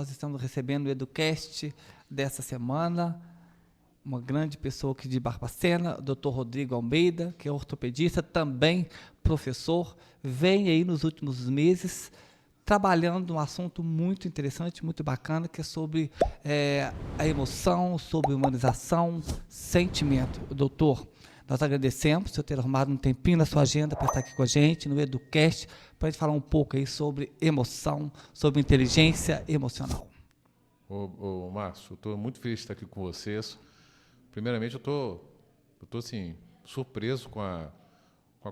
nós estamos recebendo o Educast dessa semana, uma grande pessoa aqui de Barbacena, o Dr. Rodrigo Almeida, que é ortopedista, também professor, vem aí nos últimos meses trabalhando um assunto muito interessante, muito bacana, que é sobre a emoção, sobre humanização, sentimento. Doutor, nós agradecemos por ter arrumado um tempinho na sua agenda para estar aqui com a gente, no Educast, para a gente falar um pouco aí sobre emoção, sobre inteligência emocional. Ô Márcio, eu estou muito feliz de estar aqui com vocês. Primeiramente, eu estou assim, surpreso com a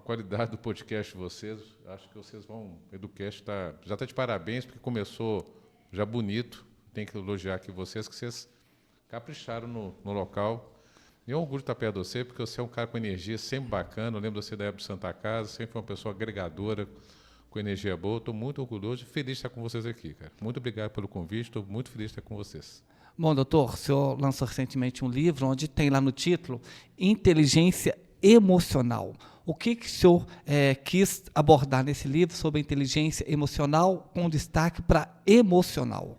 qualidade do podcast de vocês. Acho que vocês vão... O Educast já está de parabéns, porque começou já bonito. Tem que elogiar aqui vocês, que vocês capricharam no local. E é um orgulho estar perto de você, porque você é um cara com energia sempre bacana. Eu lembro de você da época de Santa Casa, sempre foi uma pessoa agregadora, com energia boa. Estou muito orgulhoso e feliz de estar com vocês aqui, cara. Muito obrigado pelo convite, estou muito feliz de estar com vocês. Bom, doutor, o senhor lançou recentemente um livro onde tem lá no título Inteligência Emocional. O que o senhor quis abordar nesse livro sobre a inteligência emocional, com destaque para emocional?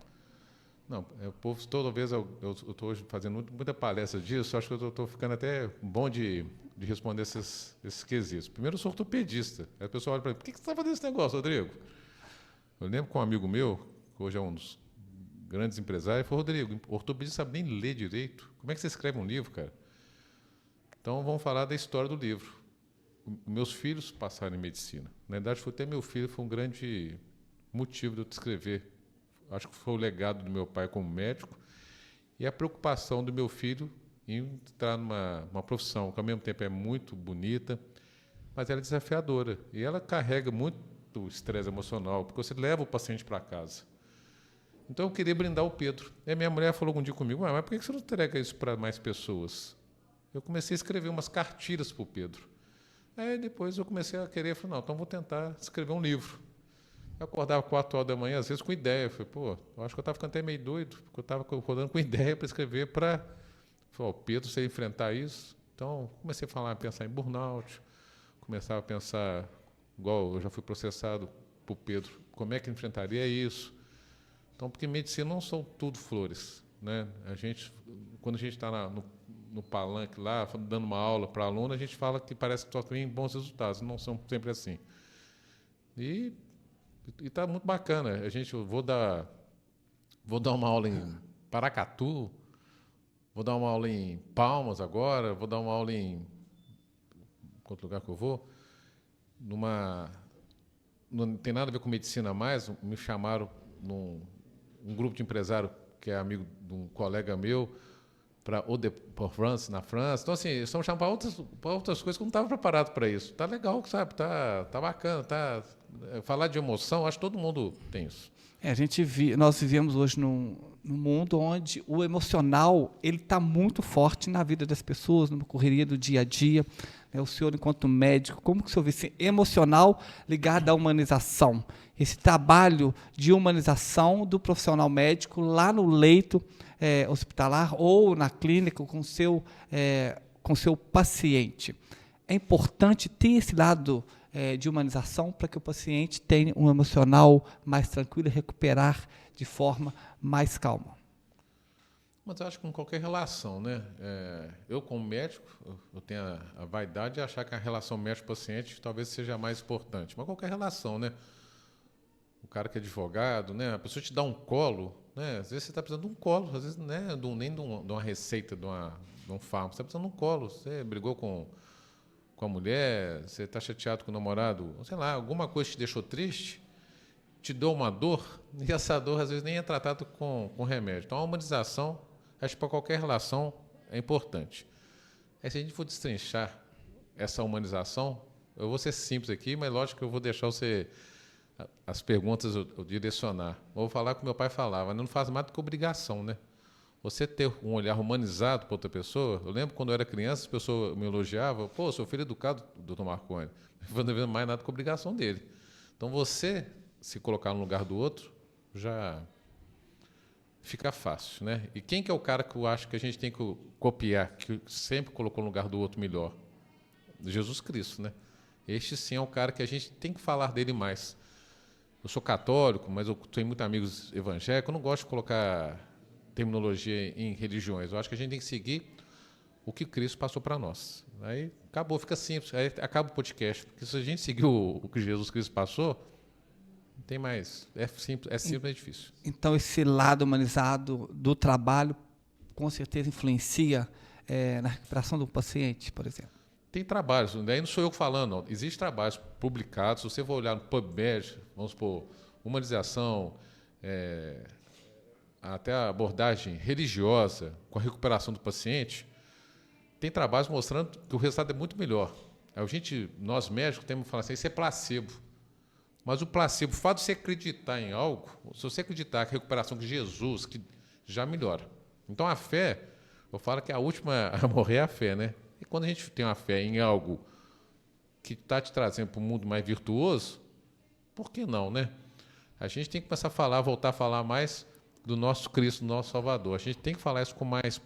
Não, o povo, toda vez eu estou hoje fazendo muita palestra disso, acho que eu estou ficando até bom de responder esses quesitos. Primeiro, eu sou ortopedista. Aí a pessoa olha para mim, por que você está fazendo esse negócio, Rodrigo? Eu lembro com um amigo meu, que hoje é um dos grandes empresários, ele falou, Rodrigo, ortopedista sabe nem ler direito. Como é que você escreve um livro, cara? Então, vamos falar da história do livro. Meus filhos passaram em medicina. Na verdade, até meu filho foi um grande motivo de eu te escrever. Acho que foi o legado do meu pai como médico e a preocupação do meu filho em entrar numa profissão que, ao mesmo tempo, é muito bonita, mas ela é desafiadora. E ela carrega muito estresse emocional, porque você leva o paciente para casa. Então, eu queria brindar o Pedro. E a minha mulher falou um dia comigo, mas por que você não entrega isso para mais pessoas? Eu comecei a escrever umas cartilhas para o Pedro. Aí, depois, eu comecei a querer, falei, não, então vou tentar escrever um livro. Eu acordava 4 horas da manhã, às vezes com ideia. Eu falei, eu acho que eu estava ficando até meio doido, porque eu estava acordando com ideia para escrever para... Falei, Pedro, você enfrentar isso? Então, comecei a pensar em burnout, começava a pensar, igual eu já fui processado por Pedro, como é que enfrentaria isso? Então, porque medicina não são tudo flores, né? Quando a gente está no palanque lá, dando uma aula para aluno, a gente fala que parece que só tem bons resultados, não são sempre assim. E está muito bacana. Eu vou dar uma aula em Paracatu, vou dar uma aula em Palmas agora, vou dar uma aula em quanto lugar que eu vou, não tem nada a ver com medicina mais. Me chamaram um grupo de empresário que é amigo de um colega meu para Eau-de-France, na França. Então, assim, estamos chamando para outras coisas que eu não estava preparado para isso. Está legal, sabe? Tá bacana. Falar de emoção, acho que todo mundo tem isso. Nós vivemos hoje num mundo onde o emocional ele está muito forte na vida das pessoas, numa correria do dia a dia. O senhor, enquanto médico, como que o senhor vê esse emocional ligado à humanização? Esse trabalho de humanização do profissional médico lá no leito hospitalar ou na clínica com seu paciente. É importante ter esse lado de humanização para que o paciente tenha um emocional mais tranquilo e recuperar de forma mais calma. Mas eu acho que com qualquer relação, né? Eu, como médico, eu tenho a vaidade de achar que a relação médico-paciente talvez seja a mais importante. Mas qualquer relação, né? O cara que é advogado, né? A pessoa te dá um colo, né? Às vezes você está precisando de um colo, às vezes né? Nem de uma receita, de um fármaco. Você está precisando de um colo. Você brigou com a mulher, você está chateado com o namorado, sei lá, alguma coisa te deixou triste, te deu uma dor, e essa dor às vezes nem é tratada com remédio. Então a humanização, acho que para qualquer relação é importante. Aí se a gente for destrinchar essa humanização, eu vou ser simples aqui, mas lógico que eu vou deixar as perguntas eu direcionar. Vou falar como meu pai falava, não faz mais do que obrigação, né? Você ter um olhar humanizado para outra pessoa. Eu lembro quando eu era criança, as pessoas me elogiavam, seu filho é educado, doutor Marconi. Eu não devendo mais nada com a obrigação dele. Então, você se colocar no lugar do outro, já fica fácil, né? E quem que é o cara que eu acho que a gente tem que copiar, que sempre colocou no lugar do outro melhor? Jesus Cristo, né? Este sim é o cara que a gente tem que falar dele mais. eu sou católico, mas eu tenho muitos amigos evangélicos, eu não gosto de colocar terminologia em religiões. Eu acho que a gente tem que seguir o que Cristo passou para nós. Aí acabou, fica simples. Aí acaba o podcast. Porque se a gente seguir o que Jesus Cristo passou, não tem mais. É simples, é difícil. Então, esse lado humanizado do trabalho, com certeza, influencia na recuperação do paciente, por exemplo. Tem trabalhos, daí não sou eu falando, não. Existem trabalhos publicados, se você for olhar no PubMed, vamos supor, humanização, até a abordagem religiosa com a recuperação do paciente, tem trabalhos mostrando que o resultado é muito melhor. Nós médicos temos que falar assim, isso é placebo. Mas o placebo, o fato de você acreditar em algo, se você acreditar que a recuperação de Jesus, que já melhora. Então a fé, eu falo que a última a morrer é a fé, né? E quando a gente tem uma fé em algo que está te trazendo para um mundo mais virtuoso, por que não, né? A gente tem que começar a voltar a falar mais do nosso Cristo, do nosso Salvador. A gente tem que falar isso com mais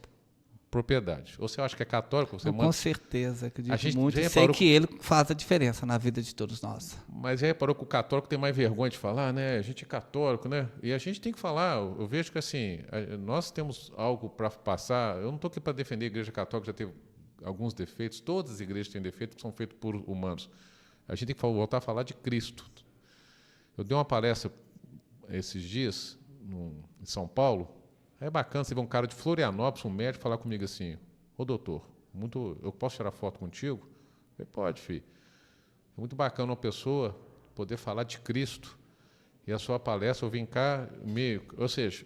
propriedade. Ou você acha que é católico? Com certeza, acredito muito. E sei que ele faz a diferença na vida de todos nós. Mas já reparou que o católico tem mais vergonha de falar, né? A gente é católico, né? E a gente tem que falar. Eu vejo que assim, nós temos algo para passar. Eu não estou aqui para defender a Igreja Católica, já teve alguns defeitos. Todas as igrejas têm defeitos que são feitos por humanos. A gente tem que voltar a falar de Cristo. Eu dei uma palestra esses dias em São Paulo. É bacana você ver um cara de Florianópolis, um médico, falar comigo assim: ô doutor, eu posso tirar foto contigo? Eu falei, pode, filho. É muito bacana uma pessoa poder falar de Cristo e a sua palestra, eu vim cá, ou seja,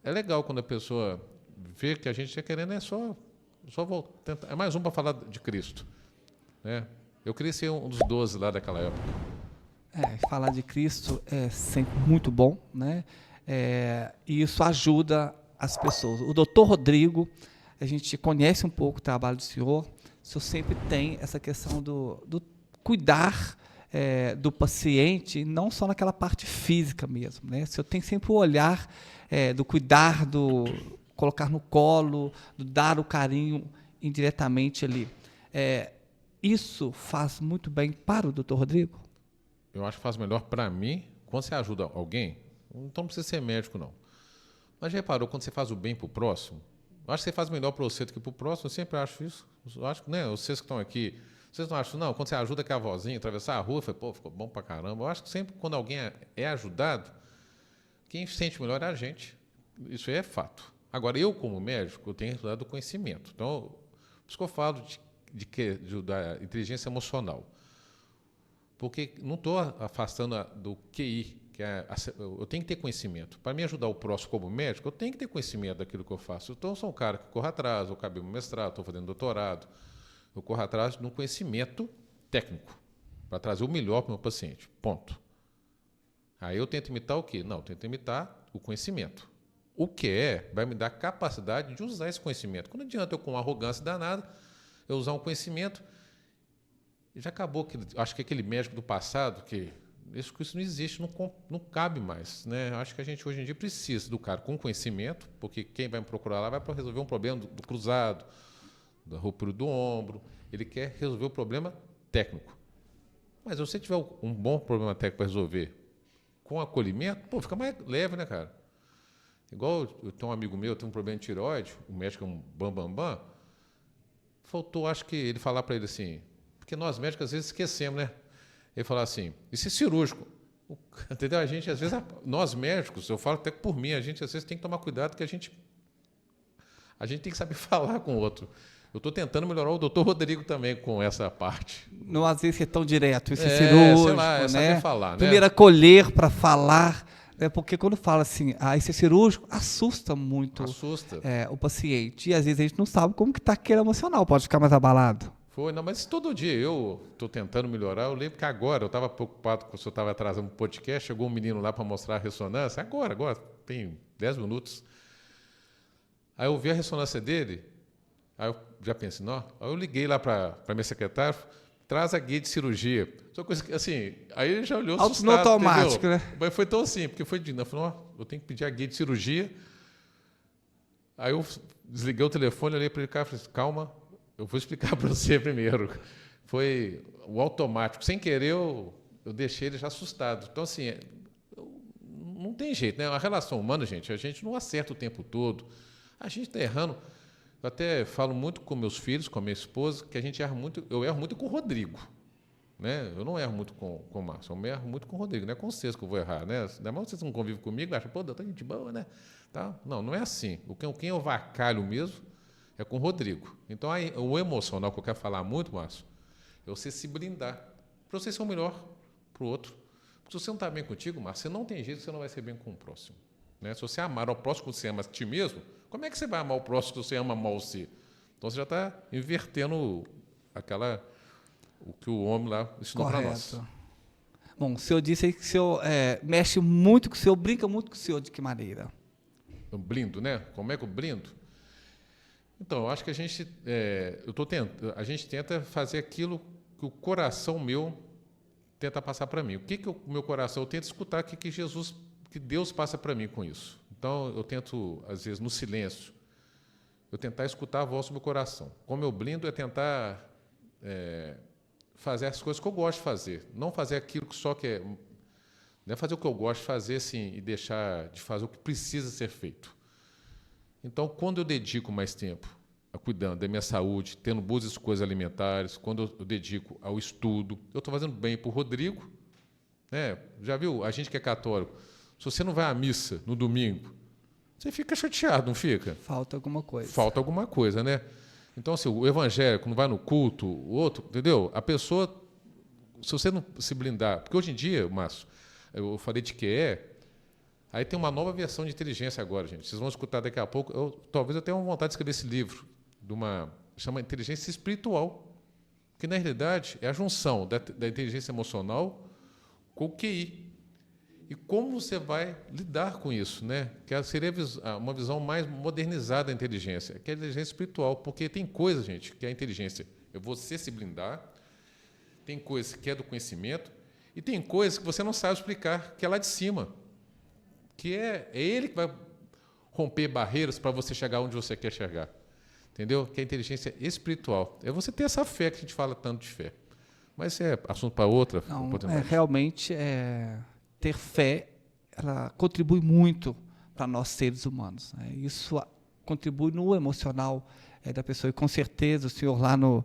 é legal quando a pessoa vê que a gente está querendo, só vou tentar, é mais um para falar de Cristo, né? Eu queria ser um dos 12 lá daquela época. Falar de Cristo é sempre muito bom, né? E isso ajuda as pessoas. O doutor Rodrigo, a gente conhece um pouco o trabalho do senhor sempre tem essa questão do cuidar do paciente, não só naquela parte física mesmo, né? O senhor tem sempre o olhar do cuidar, do colocar no colo, do dar o carinho indiretamente ali. Isso faz muito bem para o doutor Rodrigo? Eu acho que faz melhor para mim, quando você ajuda alguém, então não precisa ser médico, não. Mas já reparou, quando você faz o bem para o próximo, eu acho que você faz melhor para você do que para o próximo, eu sempre acho isso. Eu acho que, né, vocês que estão aqui, vocês não acham, não, quando você ajuda aquela vozinha, atravessar a rua, ficou bom para caramba. Eu acho que sempre quando alguém é ajudado, quem sente melhor é a gente. Isso aí é fato. Agora, eu como médico, eu tenho ajudado o conhecimento. Então, por isso que eu falo da inteligência emocional. Porque não estou afastando do QI, eu tenho que ter conhecimento. Para me ajudar o próximo como médico, eu tenho que ter conhecimento daquilo que eu faço. Então, eu sou um cara que corre atrás, eu acabei meu mestrado, estou fazendo doutorado, eu corro atrás de um conhecimento técnico, para trazer o melhor para o meu paciente. Ponto. Aí eu tento imitar o quê? Não, eu tento imitar o conhecimento. O que vai me dar capacidade de usar esse conhecimento. Quando adianta eu, com arrogância danada, eu usar um conhecimento, já acabou. Acho que aquele médico do passado, que isso não existe, não cabe mais, né? Acho que a gente hoje em dia precisa do cara com conhecimento, porque quem vai me procurar lá vai para resolver um problema do cruzado, da ruptura do ombro. Ele quer resolver o problema técnico. Mas se você tiver um bom problema técnico para resolver com acolhimento, fica mais leve, né, cara? Igual eu tenho um amigo meu, tem um problema de tireoide, o médico é um bambambam. Faltou, acho que ele falar para ele assim, porque nós médicos às vezes esquecemos, né? Ele falar assim, isso é cirúrgico. Entendeu? A gente, às vezes, nós médicos, eu falo até por mim, a gente às vezes tem que tomar cuidado, que a gente tem que saber falar com o outro. Eu estou tentando melhorar o doutor Rodrigo também com essa parte. Não às vezes é tão direto, isso é cirúrgico, sei lá, né? Saber falar, né? Primeiro acolher para falar, né? Porque quando fala assim, isso é cirúrgico, assusta muito o paciente. E às vezes a gente não sabe como que está aquele emocional, pode ficar mais abalado. Mas todo dia eu estou tentando melhorar. Eu lembro que agora eu estava preocupado que o senhor estava atrasando um podcast, chegou um menino lá para mostrar a ressonância. Agora, tem 10 minutos. Aí eu vi a ressonância dele, aí eu já pensei, não. Aí eu liguei lá para a minha secretária, traz a guia de cirurgia. Só coisa que, assim, aí ele já olhou assustado, no automático, entendeu? né? Mas foi tão assim, porque foi de... Eu falei, eu tenho que pedir a guia de cirurgia. Aí eu desliguei o telefone, olhei para ele e falei, calma, eu vou explicar para você primeiro. Foi o automático. Sem querer, eu deixei ele já assustado. Então, assim, tem jeito, né? A relação humana, gente, a gente não acerta o tempo todo. A gente está errando. Eu até falo muito com meus filhos, com a minha esposa, que a gente erra muito. Eu erro muito com o Rodrigo. Né? Eu não erro muito com o Márcio, eu erro muito com o Rodrigo. Não é com vocês que eu vou errar. Né? Ainda mais vocês não convivem comigo, acham, pô, tá gente boa, né? Tá? Não, não é assim. Quem eu vacalho mesmo é com o Rodrigo. Então, aí, o emocional que eu quero falar muito, Márcio, é você se blindar para você ser o melhor para o outro. Porque se você não está bem contigo, Márcio, você não tem jeito que você não vai ser bem com o próximo. Né? Se você amar o próximo como você ama a ti mesmo, como é que você vai amar o próximo se você ama mal você? Então, você já está invertendo o que o homem lá ensinou para nós. Bom, o senhor disse aí que o senhor mexe muito com o senhor, brinca muito com o senhor, de que maneira? Eu blindo, né? Como é que eu blindo? Então, eu acho que a gente tenta fazer aquilo que o coração meu tenta passar para mim. O que o meu coração, eu tento escutar o que Deus passa para mim com isso. Então, eu tento, às vezes, no silêncio, eu tentar escutar a voz do meu coração. Como eu blindo é tentar fazer as coisas que eu gosto de fazer, não fazer aquilo que só quer, não é fazer o que eu gosto de fazer assim, e deixar de fazer o que precisa ser feito. Então, quando eu dedico mais tempo a cuidando da minha saúde, tendo boas escolhas alimentares, quando eu dedico ao estudo, eu estou fazendo bem para o Rodrigo. Né? Já viu? A gente que é católico, se você não vai à missa no domingo, você fica chateado, não fica? Falta alguma coisa. Falta alguma coisa, né? Então, assim, o evangélico não vai no culto, o outro, entendeu? A pessoa, se você não se blindar... Porque hoje em dia, Márcio, eu falei de QE, aí tem uma nova versão de inteligência agora, gente. Vocês vão escutar daqui a pouco. Talvez eu tenha vontade de escrever esse livro, chama Inteligência Espiritual, que, na realidade, é a junção da inteligência emocional com o QI. E como você vai lidar com isso, né? Que seria uma visão mais modernizada da inteligência, que é a inteligência espiritual, porque tem coisa, gente, que é a inteligência é você se blindar, tem coisa que é do conhecimento, e tem coisas que você não sabe explicar, que é lá de cima, que é ele que vai romper barreiras para você chegar onde você quer chegar, entendeu? Que é a inteligência espiritual. É você ter essa fé que a gente fala tanto de fé. Mas isso é assunto para outra. Não, realmente ter fé, ela contribui muito para nós seres humanos. Né? Isso contribui no emocional da pessoa. E com certeza o senhor lá no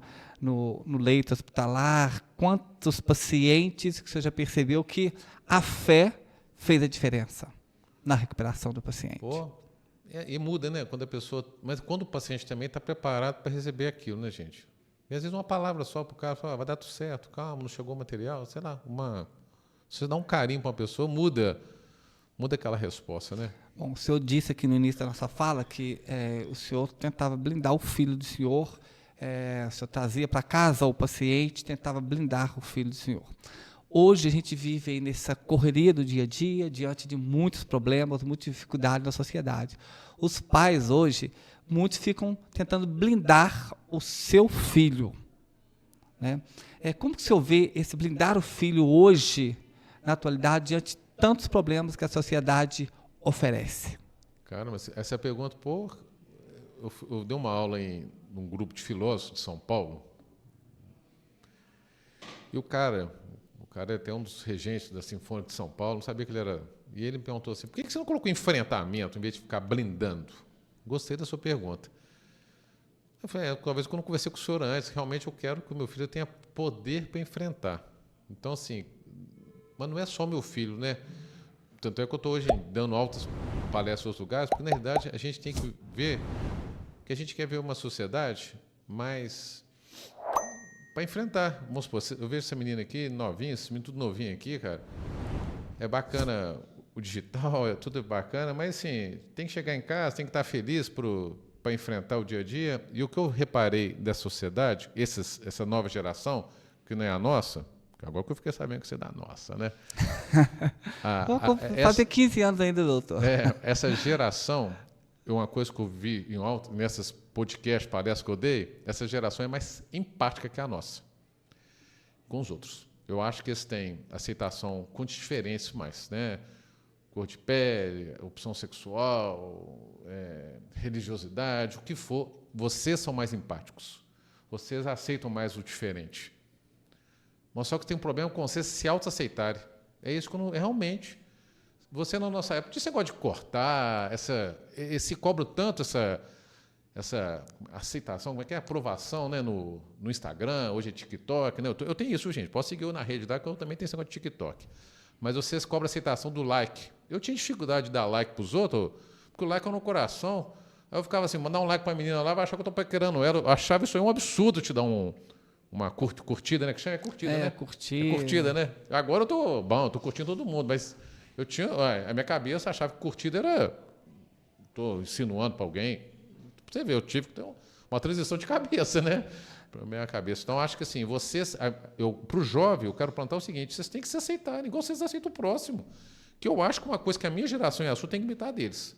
leito hospitalar, quantos pacientes que o senhor já percebeu que a fé fez a diferença na recuperação do paciente? Pô, e muda, né? Quando a pessoa, mas quando o paciente também está preparado para receber aquilo, né, gente? E às vezes uma palavra só para o cara falar, vai dar tudo certo, calma, não chegou o material, sei lá, você dá um carinho para uma pessoa, muda aquela resposta, né? Bom, o senhor disse aqui no início da nossa fala que o senhor tentava blindar o filho do senhor, o senhor trazia para casa o paciente, tentava blindar o filho do senhor. Hoje a gente vive aí nessa correria do dia a dia, diante de muitos problemas, muitas dificuldades na sociedade. Os pais hoje, muitos ficam tentando blindar o seu filho. Né? Como que o senhor vê esse blindar o filho hoje, na atualidade, diante de tantos problemas que a sociedade oferece? Cara, mas essa pergunta, eu dei uma aula num grupo de filósofos de São Paulo, e o cara é até um dos regentes da Sinfônica de São Paulo, não sabia que ele era... E ele me perguntou assim, por que você não colocou enfrentamento em vez de ficar blindando? Gostei da sua pergunta. Eu falei, talvez quando eu conversei com o senhor antes, realmente eu quero que o meu filho tenha poder para enfrentar. Então, assim, mas não é só meu filho, né? Tanto é que eu estou hoje dando altas palestras em outros lugares, porque, na realidade, a gente tem que ver que a gente quer ver uma sociedade mais... para enfrentar. Vamos supor, eu vejo essa menina aqui, novinha, esse menino tudo novinho aqui, cara. É bacana o digital, é tudo bacana, mas, assim, tem que chegar em casa, tem que estar feliz para enfrentar o dia a dia. E o que eu reparei da sociedade, essa nova geração, que não é a nossa... Agora que eu fiquei sabendo que você é da nossa, né? Vou fazer 15 anos ainda, doutor. Essa geração, uma coisa que eu vi nessas podcasts, palestras que eu dei, essa geração é mais empática que a nossa, com os outros. Eu acho que eles têm aceitação com diferenças mais, né? Cor de pele, opção sexual, religiosidade, o que for. Vocês são mais empáticos. Vocês aceitam mais o diferente. Mas só que tem um problema com vocês se auto-aceitarem. É isso que realmente... Você, na nossa época, tinha esse negócio de cortar, esse cobro tanto essa aceitação, como é que é? Aprovação, né? No Instagram, hoje é TikTok, né? Eu tenho isso, gente. Posso seguir eu na rede lá, que eu também tenho esse negócio de TikTok. Mas vocês cobram aceitação do like. Eu tinha dificuldade de dar like para os outros, porque o like é no coração. Aí eu ficava assim, mandar um like para a menina lá, vai achar que eu estou paquerando ela. Eu achava isso aí um absurdo, te dar uma curtida, né? Que chama curtida, né? Curtir. É curtida, né? Agora eu tô curtindo todo mundo, mas eu tinha, a minha cabeça achava que curtida era, tô insinuando para alguém. Pra você ver, eu tive que ter uma transição de cabeça, né? Para minha cabeça. Então acho que assim, vocês, para o jovem, eu quero plantar o seguinte: vocês têm que se aceitarem, igual vocês aceitam o próximo. Que eu acho que uma coisa que a minha geração e a sua tem que imitar deles.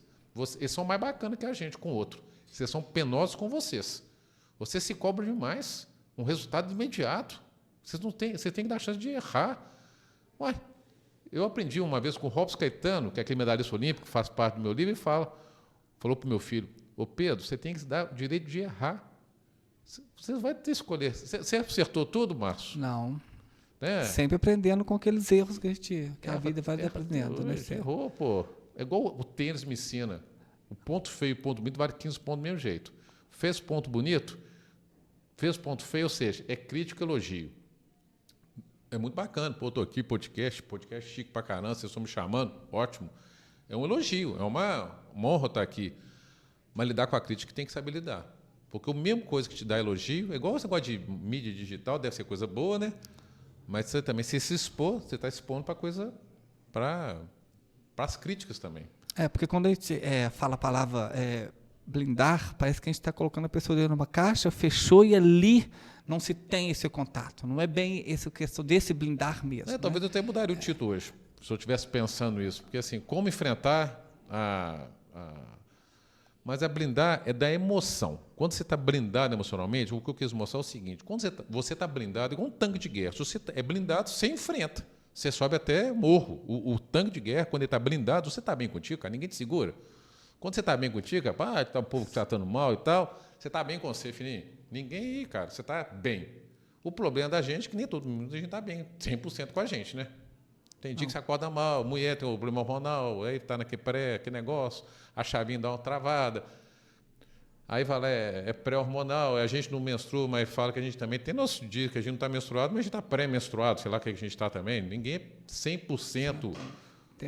Eles são mais bacanas que a gente com o outro. Vocês são penosos com vocês. Vocês se cobram demais. Um resultado imediato. Vocês têm que dar chance de errar. Ué, eu aprendi uma vez com o Robson Caetano, que é aquele medalhista olímpico, que faz parte do meu livro, e falou para o meu filho: ô Pedro, você tem que se dar o direito de errar. Você vai ter que escolher. Você acertou tudo, Márcio? Não. É. Sempre aprendendo com aqueles erros que a vida vai aprendendo. Né? Errou, pô. É igual o tênis me ensina. O ponto feio e o ponto bonito vale 15 pontos do mesmo jeito. Fez ponto bonito, fez ponto feio, ou seja, é crítico e elogio. É muito bacana. Pô, estou aqui, podcast chique pra caramba, vocês estão me chamando, ótimo. É um elogio, é uma honra estar aqui. Mas lidar com a crítica tem que saber lidar. Porque a mesma coisa que te dá elogio, é igual esse negócio de mídia digital, deve ser coisa boa, né? Mas você também, se expor, você está expondo para coisa, para as críticas também. Porque quando a gente fala a palavra blindar, parece que a gente está colocando a pessoa dentro de uma caixa, fechou e ali não se tem esse contato. Não é bem essa questão desse blindar mesmo. Né? Talvez eu até mudaria o título hoje, se eu estivesse pensando isso. Porque assim, como enfrentar Mas a blindar é da emoção. Quando você está blindado emocionalmente, o que eu quis mostrar é o seguinte: quando você está blindado, igual um tanque de guerra. Se você é blindado, você enfrenta. Você sobe até morro. O tanque de guerra, quando ele está blindado, você está bem contigo, cara, ninguém te segura. Quando você está bem contigo, cara, tá o povo te tratando mal e tal, você está bem com você, fininho? Ninguém, cara, você está bem. O problema da gente é que nem todo mundo a gente está bem, 100% com a gente, né? Tem dia que você acorda mal, mulher tem o problema hormonal, aí está naquele aquele negócio, a chavinha dá uma travada. Aí fala, é pré-hormonal, a gente não menstrua, mas fala que a gente também tem nosso dia que a gente não está menstruado, mas a gente está pré-menstruado, sei lá o que a gente está também. Ninguém é 100%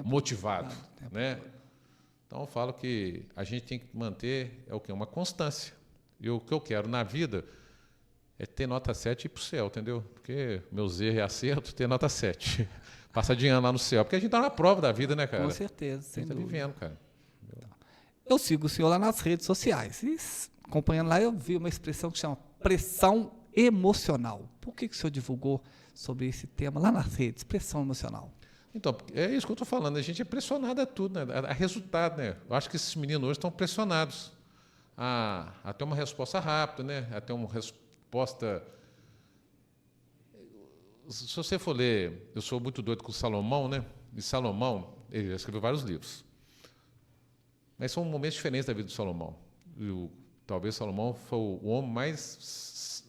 motivado, né? Então eu falo que a gente tem que manter uma constância. E o que eu quero na vida é ter nota 7 e ir para o céu, entendeu? Porque meus erros e acertos, ter nota 7. Passar de ano lá no céu. Porque a gente está na prova da vida, né, cara? Com certeza, sem dúvida. Vivendo, cara. Eu sigo o senhor lá nas redes sociais. E, acompanhando lá, eu vi uma expressão que chama pressão emocional. Por que o senhor divulgou sobre esse tema lá nas redes, pressão emocional? Então, é isso que eu estou falando. A gente é pressionado a tudo, né? A resultado, né? Eu acho que esses meninos hoje estão pressionados a ter uma resposta rápida, né? A ter uma resposta... Se você for ler, eu sou muito doido com o Salomão, né? E Salomão, ele escreveu vários livros. Mas são momentos diferentes da vida do Salomão. Talvez Salomão foi o homem mais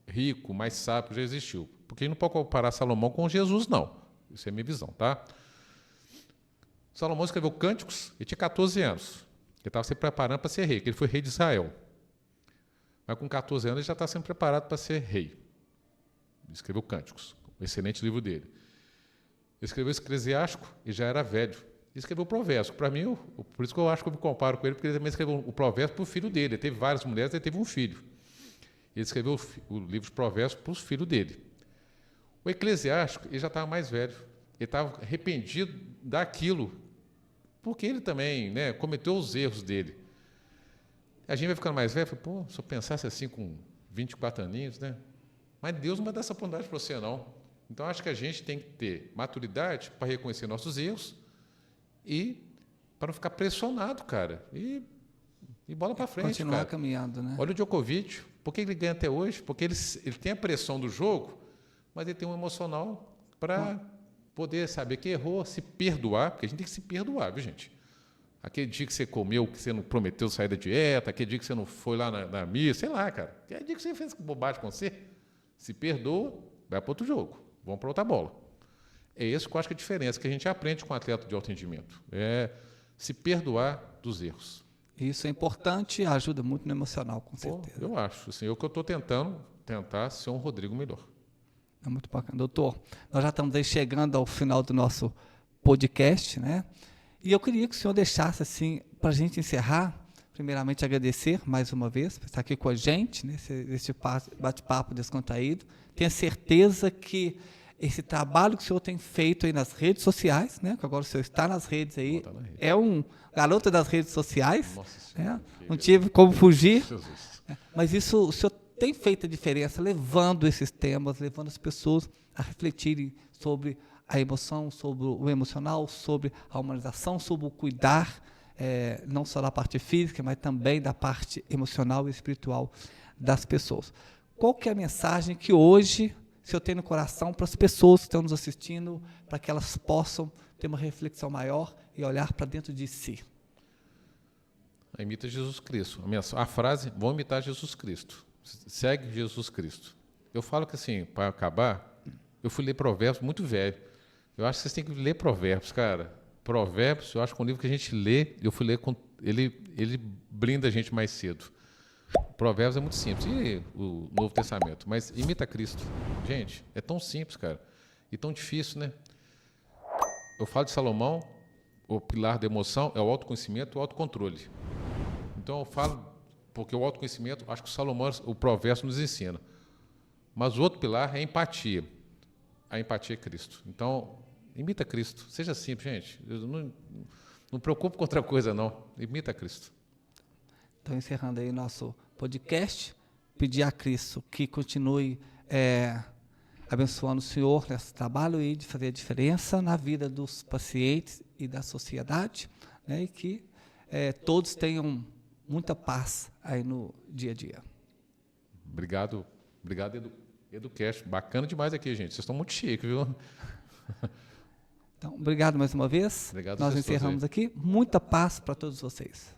rico, mais sábio que já existiu. Porque a gente não pode comparar Salomão com Jesus, não. Isso é a minha visão, tá? Salomão escreveu Cânticos e tinha 14 anos. Ele estava se preparando para ser rei, que ele foi rei de Israel. Mas com 14 anos ele já está sendo preparado para ser rei. Ele escreveu Cânticos, um excelente livro dele. Ele escreveu Eclesiástico e já era velho. Ele escreveu Provérbios. Para mim, por isso que eu acho que eu me comparo com ele, porque ele também escreveu o Provérbio para o filho dele. Ele teve várias mulheres, ele teve um filho. Ele escreveu o livro de Provérbios para os filhos dele. O Eclesiástico, ele já estava mais velho. Ele estava arrependido daquilo, porque ele também, né, cometeu os erros dele. A gente vai ficando mais velho, pô, se eu pensasse assim com 24 aninhos, né? Mas Deus não vai dar essa oportunidade para você, não. Então, acho que a gente tem que ter maturidade para reconhecer nossos erros e para não ficar pressionado, cara. E bola para frente, continuar cara. Caminhando, né? Olha o Djokovic. Por que ele ganha até hoje? Porque ele tem a pressão do jogo, mas ele tem um emocional para poder saber que errou, se perdoar, porque a gente tem que se perdoar, viu, gente? Aquele dia que você comeu, que você não prometeu sair da dieta, aquele dia que você não foi lá na missa, sei lá, cara. Aquele dia que você fez bobagem com você, se perdoa, vai para outro jogo, vamos para outra bola. É isso que eu acho que é a diferença, que a gente aprende com o atleta de alto rendimento. É se perdoar dos erros. Isso é importante e ajuda muito no emocional, com certeza. Eu acho. Assim, é o que eu estou tentar ser um Rodrigo melhor. É muito bacana. Doutor, nós já estamos aí chegando ao final do nosso podcast, né? E eu queria que o senhor deixasse, assim, para a gente encerrar, primeiramente agradecer mais uma vez por estar aqui com a gente, nesse bate-papo descontraído. Tenho certeza que esse trabalho que o senhor tem feito aí nas redes sociais, né? Que agora o senhor está nas redes aí, é um garoto das redes sociais, né? Não tive como fugir, mas isso o senhor tem feito a diferença, levando esses temas, levando as pessoas a refletirem sobre a emoção, sobre o emocional, sobre a humanização, sobre o cuidar, não só da parte física, mas também da parte emocional e espiritual das pessoas. Qual que é a mensagem que hoje o senhor tem no coração para as pessoas que estão nos assistindo, para que elas possam ter uma reflexão maior e olhar para dentro de si? Imita Jesus Cristo. A frase, vão imitar Jesus Cristo. Segue Jesus Cristo. Eu falo que, assim, para acabar, eu fui ler Provérbios muito velho. Eu acho que vocês têm que ler Provérbios, cara. Provérbios, eu acho que é um livro que a gente lê, eu fui ler, ele blinda a gente mais cedo. Provérbios é muito simples. E o Novo Testamento? Mas imita Cristo. Gente, é tão simples, cara. E tão difícil, né? Eu falo de Salomão, o pilar da emoção é o autoconhecimento e o autocontrole. Então eu falo, porque o autoconhecimento, acho que o Salomão, o Provérbio nos ensina. Mas o outro pilar é a empatia. A empatia é Cristo. Então, imita Cristo. Seja simples, gente. Não preocupe com outra coisa, não. Imita Cristo. Então, encerrando aí nosso podcast, pedir a Cristo que continue abençoando o Senhor nesse trabalho e de fazer a diferença na vida dos pacientes e da sociedade, né, e que todos tenham muita paz aí no dia a dia. Obrigado, Educast. Bacana demais aqui, gente. Vocês estão muito chiques, viu? Então, obrigado mais uma vez. Obrigado. Nós encerramos aqui. Muita paz para todos vocês.